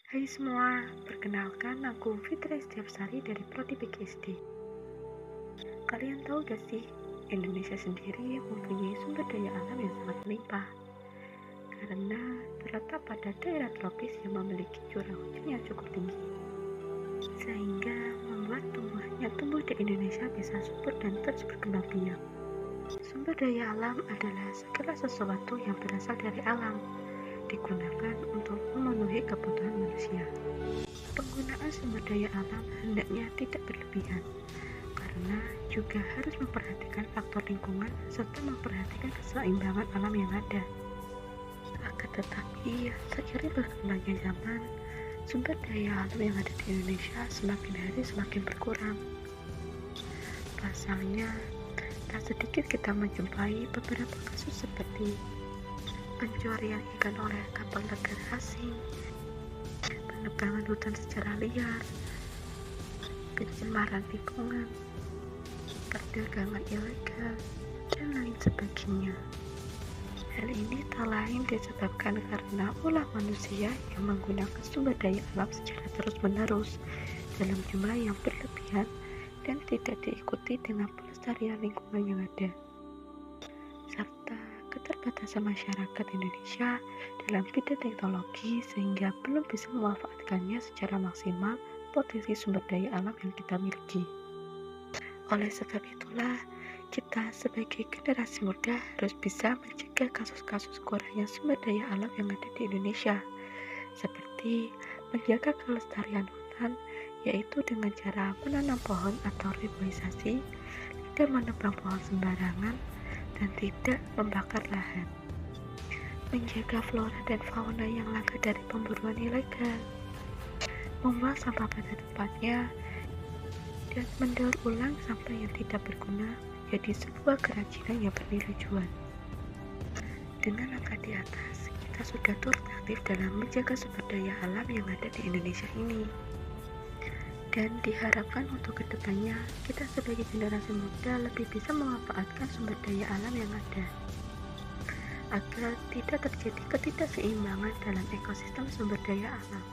Hai semua, perkenalkan aku Fitri Setiapsari dari Prodi PGSD. Kalian tahu gak sih, Indonesia sendiri mempunyai sumber daya alam yang sangat melimpah. Karena terletak pada daerah tropis yang memiliki curah hujan yang cukup tinggi. Sehingga membuat tumbuhan yang tumbuh di Indonesia bisa subur dan terus berkembang biak. Sumber daya alam adalah segala sesuatu yang berasal dari alam, digunakan untuk memenuhi kebutuhan manusia. Penggunaan sumber daya alam hendaknya tidak berlebihan, karena juga harus memperhatikan faktor lingkungan serta memperhatikan keseimbangan alam yang ada. Akan tetapi, seiring berkembangnya zaman, sumber daya alam yang ada di Indonesia semakin hari semakin berkurang. Pasalnya, tak sedikit kita menjumpai beberapa kasus seperti pencurian ikan oleh kapal negara asing, penebangan hutan secara liar, pencemaran lingkungan, perdagangan ilegal, dan lain sebagainya. Hal ini tak lain disebabkan karena ulah manusia yang menggunakan sumber daya alam secara terus-menerus dalam jumlah yang berlebihan dan tidak diikuti dengan pelestarian lingkungan yang ada, serta keterbatasan masyarakat Indonesia dalam bidang teknologi sehingga belum bisa memanfaatkannya secara maksimal potensi sumber daya alam yang kita miliki. Oleh sebab itulah, kita sebagai generasi muda harus bisa mencegah kasus-kasus kurangnya sumber daya alam yang ada di Indonesia, seperti menjaga kelestarian hutan, yaitu dengan cara menanam pohon atau reboisasi, tidak menebang pohon sembarangan, dan tidak membakar lahan. Menjaga flora dan fauna yang langka dari pemburuan ilegal, membuang sampah pada tempatnya, dan mendaur ulang sampah yang tidak berguna jadi sebuah kerajinan yang bernilai jual. Dengan langkah di atas, kita sudah turut aktif dalam menjaga sumber daya alam yang ada di Indonesia ini. Dan diharapkan untuk kedepannya, kita sebagai generasi muda lebih bisa memanfaatkan sumber daya alam yang ada, agar tidak terjadi ketidakseimbangan dalam ekosistem sumber daya alam.